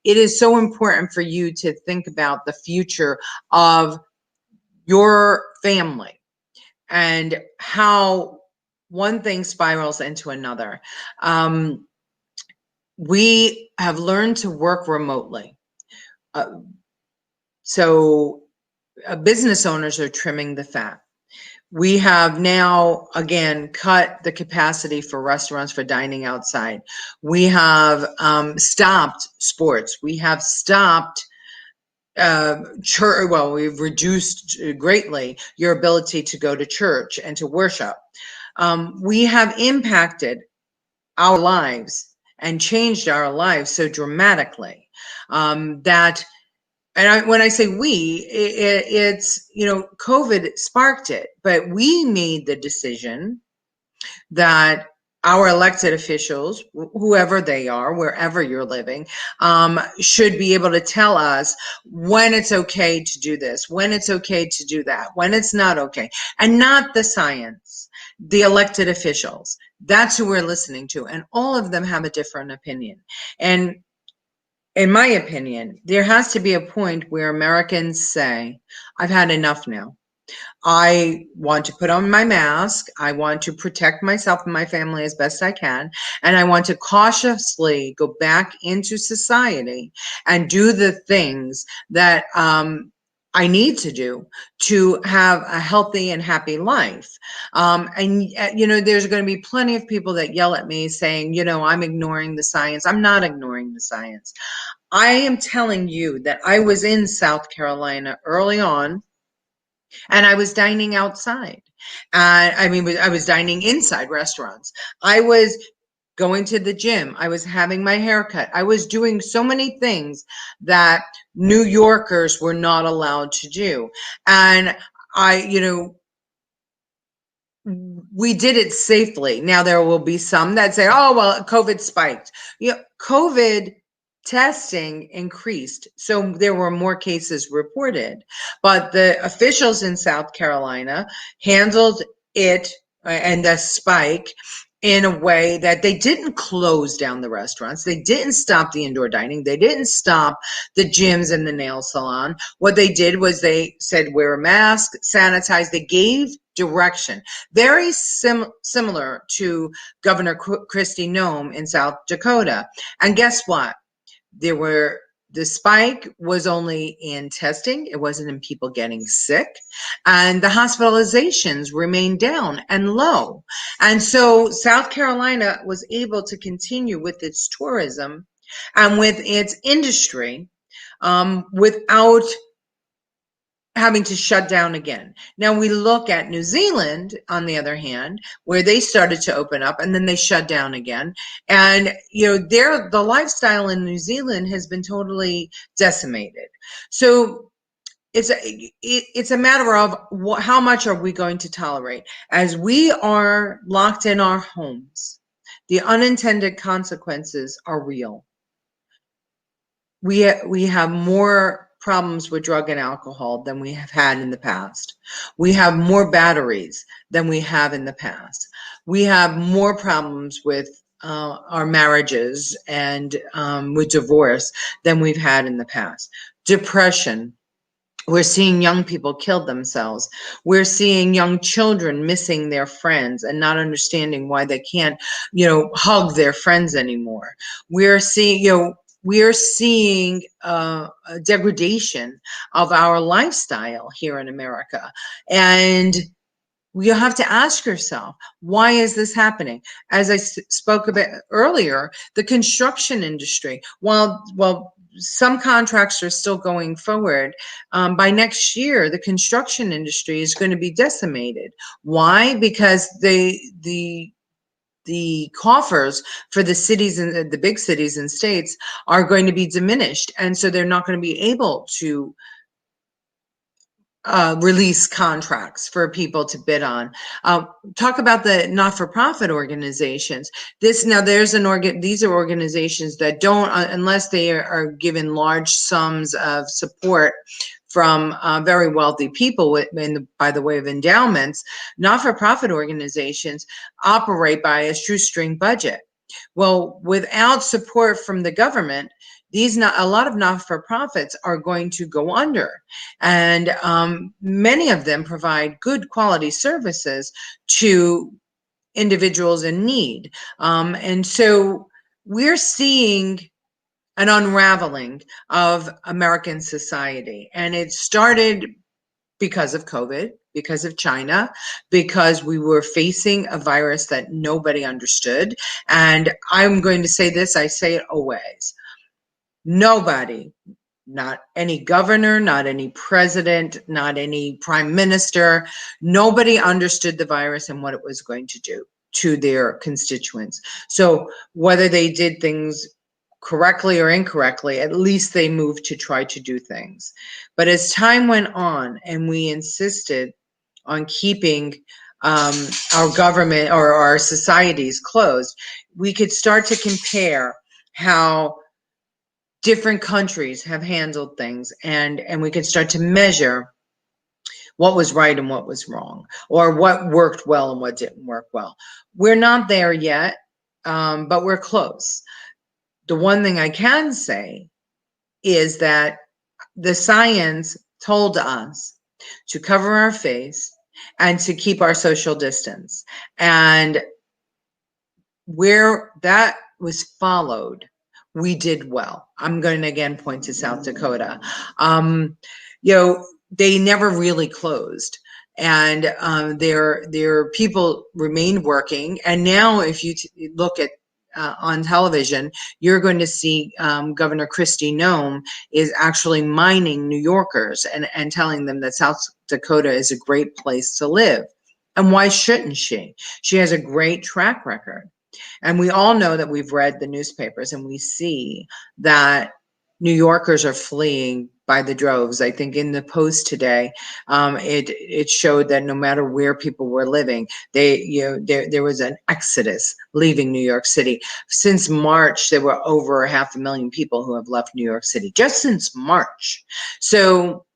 it is so important for you to think about the future of your family and how one thing spirals into another. We have learned to work remotely. So business owners are trimming the fat. We have now, again, cut the capacity for restaurants for dining outside. We have stopped sports. We have stopped church. Well, we've reduced greatly your ability to go to church and to worship. We have impacted our lives and changed our lives so dramatically that. And when I say we, it's, you know, COVID sparked it, but we made the decision that our elected officials, whoever they are, wherever you're living, should be able to tell us when it's okay to do this, when it's okay to do that, when it's not okay, and not the science, the elected officials. That's who we're listening to, and all of them have a different opinion. And in my opinion, there has to be a point where Americans say, I've had enough now. I want to put on my mask. I want to protect myself and my family as best I can. And I want to cautiously go back into society and do the things that I need to do to have a healthy and happy life. You know, there's going to be plenty of people that yell at me saying, you know, I'm ignoring the science. I'm not ignoring the science. I am telling you that I was in South Carolina early on, and I was dining outside. I was dining inside restaurants. I was going to the gym. I was having my hair cut. I was doing so many things that New Yorkers were not allowed to do. And we did it safely. Now there will be some that say, oh, well, COVID spiked. You know, COVID testing increased, so there were more cases reported, but the officials in South Carolina handled it and the spike in a way that they didn't close down the restaurants. They didn't stop the indoor dining. They didn't stop the gyms and the nail salon. What they did was they said, wear a mask, sanitize. They gave direction, very similar to Governor Kristi Noem in South Dakota. And guess what? The spike was only in testing. It wasn't in people getting sick, and the hospitalizations remained down and low. And so South Carolina was able to continue with its tourism and with its industry without having to shut down again. Now we look at New Zealand, on the other hand, where they started to open up and then they shut down again. And you know, the lifestyle in New Zealand has been totally decimated. So it's a matter of how much are we going to tolerate? As we are locked in our homes, the unintended consequences are real. We have more problems with drug and alcohol than we have had in the past. We have more batteries than we have in the past. We have more problems with our marriages and with divorce than we've had in the past. Depression, We're seeing young people kill themselves. We're seeing young children missing their friends and not understanding why they can't, hug their friends anymore. We're seeing, a degradation of our lifestyle here in America. And you have to ask yourself, why is this happening? As I spoke about earlier, the construction industry, while some contracts are still going forward, by next year, the construction industry is going to be decimated. Why? Because the coffers for the cities and the big cities and states are going to be diminished. And so they're not going to be able to release contracts for people to bid on. Talk about the not-for-profit organizations. These are organizations that don't, unless they are given large sums of support from very wealthy people by the way of endowments. Not-for-profit organizations operate by a shoestring budget. Well, without support from the government, a lot of not-for-profits are going to go under, and many of them provide good quality services to individuals in need. And so we're seeing an unraveling of American society, and it started because of COVID, because of China, because we were facing a virus that nobody understood. And I'm going to say this, I say it always. Nobody, not any governor, not any president, not any prime minister, nobody understood the virus and what it was going to do to their constituents. So whether they did things correctly or incorrectly, at least they moved to try to do things. But as time went on and we insisted on keeping our government or our societies closed, we could start to compare how different countries have handled things, and we can start to measure what was right and what was wrong, or what worked well and what didn't work well. We're not there yet, but we're close. The one thing I can say is that the science told us to cover our face and to keep our social distance. And where that was followed, we did well. I'm going to again point to South Dakota. They never really closed, and their people remained working. And now, if you look at on television, you're going to see Governor Kristi Noem is actually mining New Yorkers and telling them that South Dakota is a great place to live. And why shouldn't she? She has a great track record. And we all know that we've read the newspapers and we see that New Yorkers are fleeing by the droves. I think in the Post today, it showed that no matter where people were living, there was an exodus leaving New York City. Since March, there were over 500,000 people who have left New York City, just since March. So,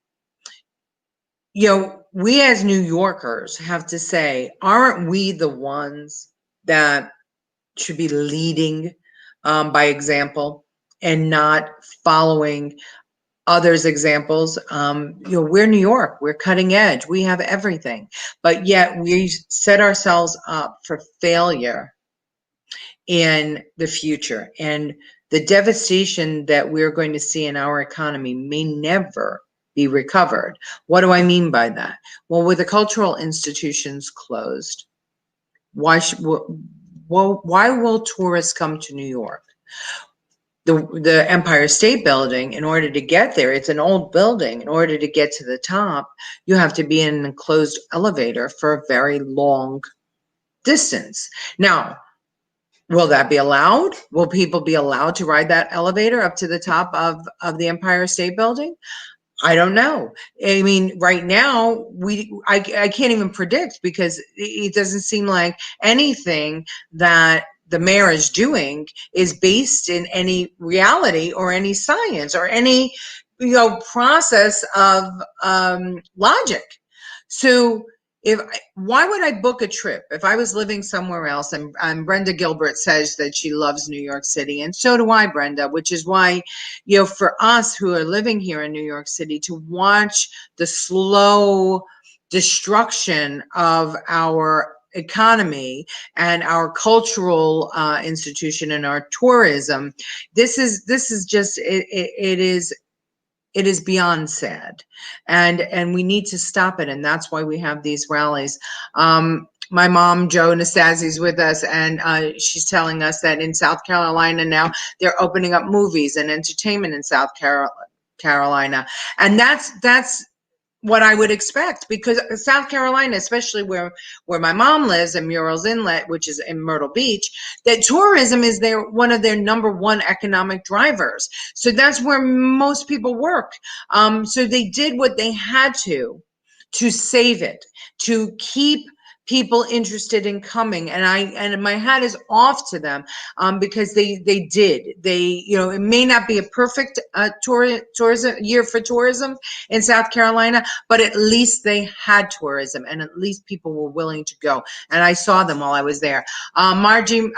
we as New Yorkers have to say, aren't we the ones that should be leading by example and not following others' examples? We're New York, we're cutting edge, we have everything, but yet we set ourselves up for failure in the future. And the devastation that we're going to see in our economy may never be recovered. What do I mean by that? Well, with the cultural institutions closed, why will tourists come to New York? The Empire State Building, in order to get there, it's an old building. In order to get to the top, you have to be in an enclosed elevator for a very long distance. Now, will that be allowed? Will people be allowed to ride that elevator up to the top of the Empire State Building? I don't know. I mean, right now, I can't even predict, because it doesn't seem like anything that the mayor is doing is based in any reality or any science or any, process of logic. So why would I book a trip if I was living somewhere else? And Brenda Gilbert says that she loves New York City, and so do I, Brenda, which is why, for us who are living here in New York City, to watch the slow destruction of our economy and our cultural institution and our tourism, this is just it is beyond sad, and we need to stop it, and that's why we have these rallies. My mom, Joe Nastasi, is with us, and she's telling us that in South Carolina now they're opening up movies and entertainment in South Carolina, and that's what I would expect, because South Carolina, especially where my mom lives in Murrells Inlet, which is in Myrtle Beach, that tourism is one of their number one economic drivers. So that's where most people work. So they did what they had to save it, to keep people interested in coming, and my hat is off to them, because they it may not be a perfect tourism year for tourism in South Carolina, but at least they had tourism, and at least people were willing to go, and I saw them while I was there. Margie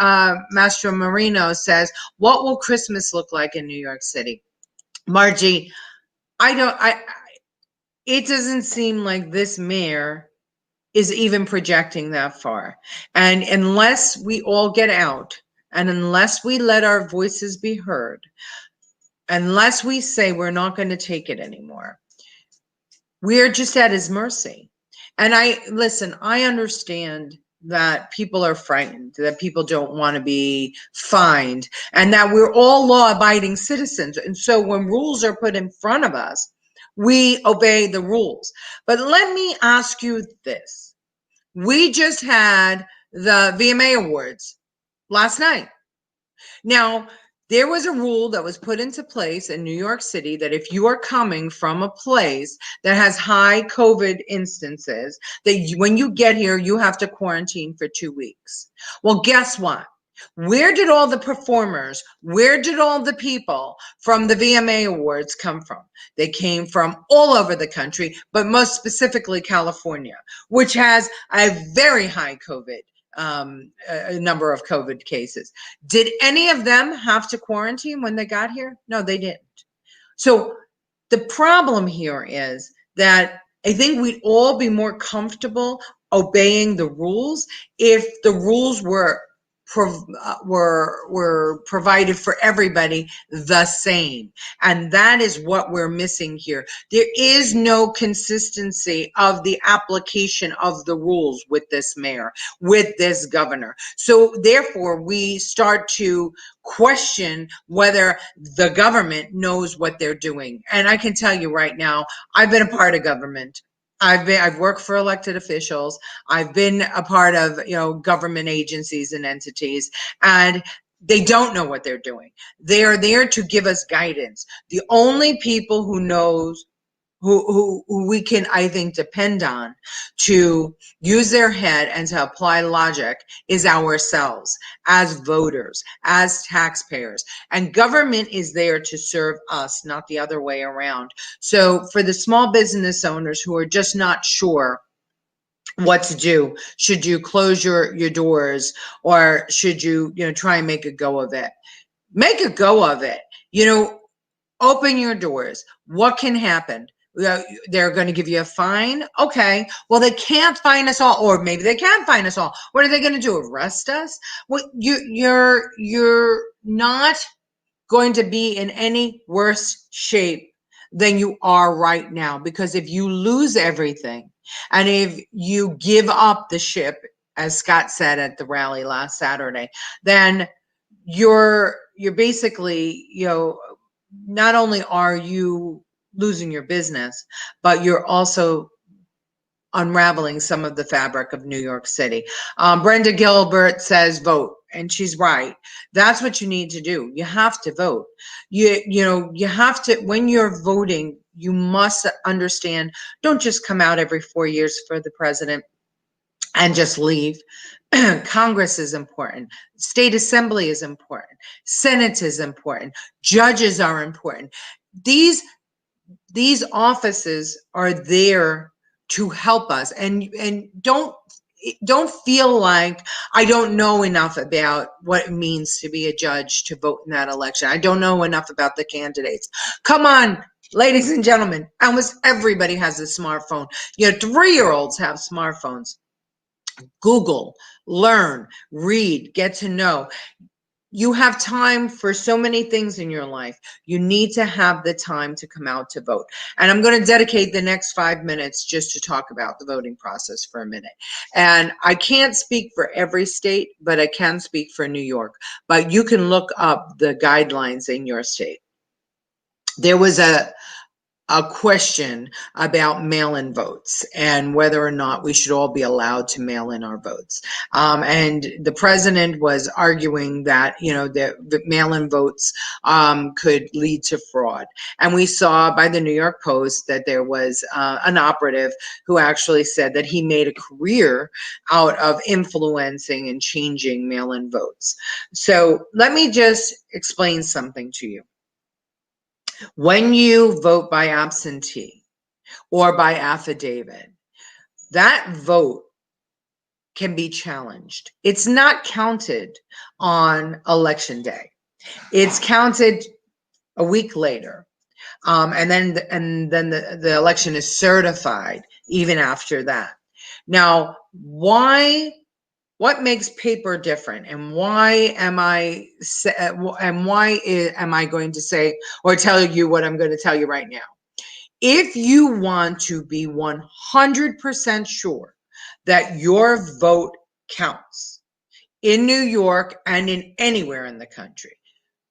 Mastro Marino says, what will Christmas look like in New York City? Margie, it doesn't seem like this mayor is even projecting that far. And unless we all get out, and unless we let our voices be heard, unless we say we're not going to take it anymore, we're just at his mercy. And I understand that people are frightened, that people don't want to be fined, and that we're all law-abiding citizens. And so when rules are put in front of us, we obey the rules. But let me ask you this. We just had the VMA Awards last night. Now, there was a rule that was put into place in New York City that if you are coming from a place that has high COVID instances, that when you get here, you have to quarantine for 2 weeks. Well, guess what? Where did all the performers, where did all the people from the VMA Awards come from? They came from all over the country, but most specifically California, which has a very high COVID a number of COVID cases. Did any of them have to quarantine when they got here? No, they didn't. So the problem here is that I think we'd all be more comfortable obeying the rules if the rules were provided for everybody the same. And that is what we're missing here. There is no consistency of the application of the rules with this mayor, with this governor. So therefore, we start to question whether the government knows what they're doing. And I can tell you right now, I've been a part of government. I've worked for elected officials. I've been a part of, government agencies and entities, and they don't know what they're doing. They are there to give us guidance. The only people who knows who we can, I think, depend on to use their head and to apply logic is ourselves as voters, as taxpayers. And government is there to serve us, not the other way around. So for the small business owners who are just not sure what to do, should you close your doors, or should you, try and make a go of it? Make a go of it. Open your doors. What can happen? They're going to give you a fine. Okay. Well, they can't fine us all, or maybe they can fine us all. What are they going to do? Arrest us? Well, you're not going to be in any worse shape than you are right now, because if you lose everything and if you give up the ship, as Scott said at the rally last Saturday, then you're basically, not only are you losing your business, but you're also unraveling some of the fabric of New York City. Brenda Gilbert says vote, and she's right. That's what you need to do. You have to vote. You have to, when you're voting, you must understand, don't just come out every 4 years for the president and just leave. Congress is important. State Assembly is important. Senate is important. Judges are important. These offices are there to help us. And don't feel like I don't know enough about what it means to be a judge to vote in that election. I don't know enough about the candidates. Come on, ladies and gentlemen, almost everybody has a smartphone. 3-year-olds have smartphones. Google, learn, read, get to know. You have time for so many things in your life. You need to have the time to come out to vote. And I'm going to dedicate the next 5 minutes just to talk about the voting process for a minute. And I can't speak for every state, but I can speak for New York. But you can look up the guidelines in your state. There was a question about mail-in votes and whether or not we should all be allowed to mail in our votes. And the president was arguing that, the mail-in votes could lead to fraud. And we saw by the New York Post that there was an operative who actually said that he made a career out of influencing and changing mail-in votes. So let me just explain something to you. When you vote by absentee or by affidavit, that vote can be challenged. It's not counted on election day. It's counted a week later. And then the election is certified even after that. Now, what makes paper different, and why am I going to say or tell you what I'm going to tell you right now? If you want to be 100% sure that your vote counts in New York and in anywhere in the country,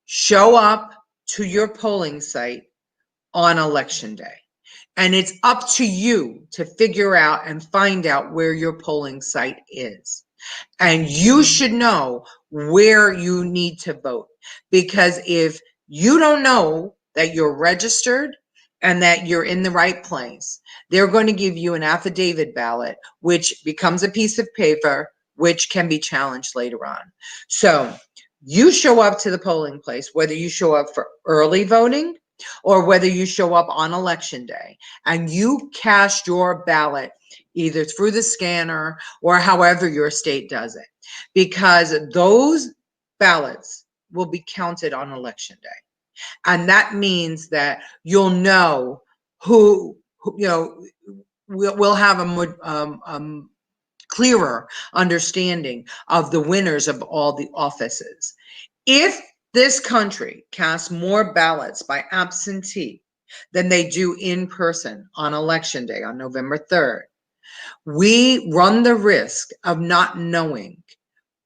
show up to your polling site on election day. And it's up to you to figure out and find out where your polling site is. And you should know where you need to vote, because if you don't know that you're registered and that you're in the right place, they're going to give you an affidavit ballot, which becomes a piece of paper, which can be challenged later on. So you show up to the polling place, whether you show up for early voting or whether you show up on election day, and you cast your ballot either through the scanner or however your state does it, because those ballots will be counted on election day. And that means that you'll know who we'll have a more clearer understanding of the winners of all the offices. If this country casts more ballots by absentee than they do in person on election day on November 3rd, we run the risk of not knowing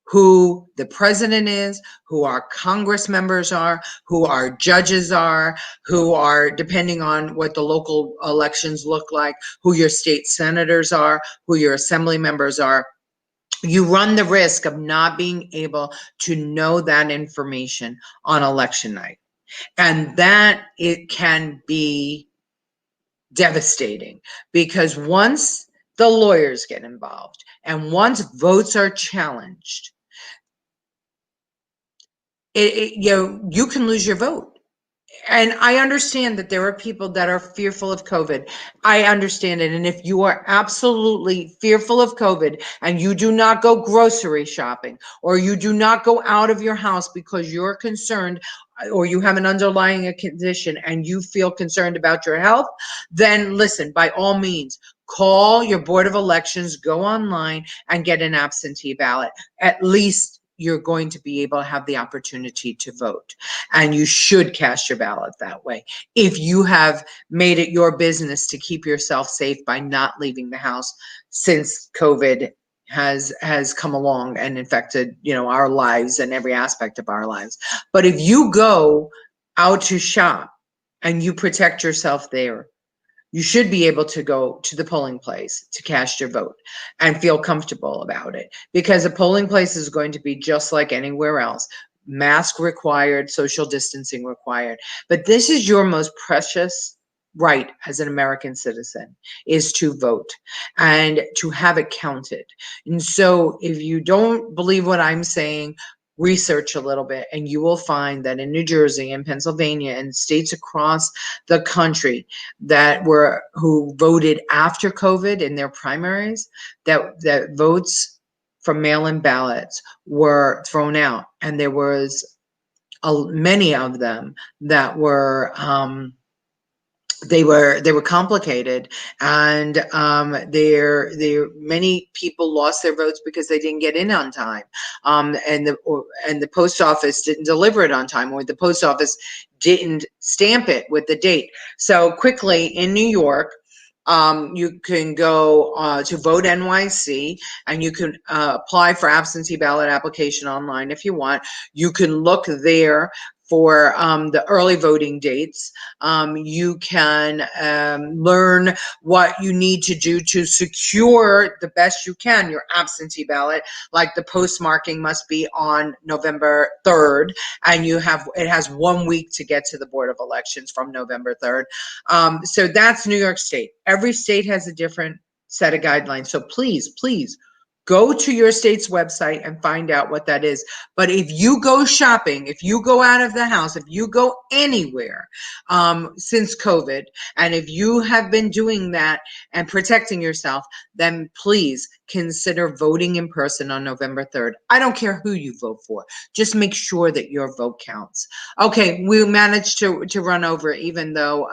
who the president is, who our Congress members are, who our judges are, who are, depending on what the local elections look like, who your state senators are, who your assembly members are. You run the risk of not being able to know that information on election night. And that it can be devastating, because once the lawyers get involved and once votes are challenged, you can lose your vote. And I understand that there are people that are fearful of COVID. I understand it. And if you are absolutely fearful of COVID and you do not go grocery shopping, or you do not go out of your house because you're concerned, or you have an underlying condition and you feel concerned about your health, then listen, by all means, call your Board of Elections, go online and get an absentee ballot. At least you're going to be able to have the opportunity to vote. And you should cast your ballot that way if you have made it your business to keep yourself safe by not leaving the house since COVID has come along and infected, our lives and every aspect of our lives. But if you go out to shop and you protect yourself there, you should be able to go to the polling place to cast your vote and feel comfortable about it, because a polling place is going to be just like anywhere else. Mask required, social distancing required. But this is your most precious right as an American citizen, is to vote and to have it counted. And so if you don't believe what I'm saying, research a little bit, and you will find that in New Jersey and Pennsylvania and states across the country who voted after COVID in their primaries, that votes from mail-in ballots were thrown out, and there was many of them that were they were complicated, and many people lost their votes because they didn't get in on time, and the post office didn't deliver it on time, or the post office didn't stamp it with the date. So quickly in New York, you can go to Vote NYC, and you can apply for absentee ballot application online if you want. You can look there for the early voting dates. You can learn what you need to do to secure the best you can your absentee ballot. Like the postmarking must be on November 3rd, and it has 1 week to get to the Board of Elections from November 3rd. So that's New York State. Every state has a different set of guidelines. So please, please go to your state's website and find out what that is. But if you go shopping, if you go out of the house, if you go anywhere since COVID, and if you have been doing that and protecting yourself, then please consider voting in person on November 3rd. I don't care who you vote for. Just make sure that your vote counts. Okay, we managed to run over, even though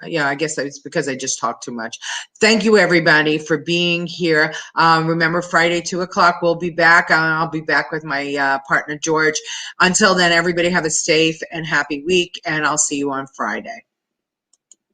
yeah, I guess it's because I just talked too much. Thank you, everybody, for being here. Remember, Friday, 2 o'clock, we'll be back. I'll be back with my partner, George. Until then, everybody have a safe and happy week, and I'll see you on Friday.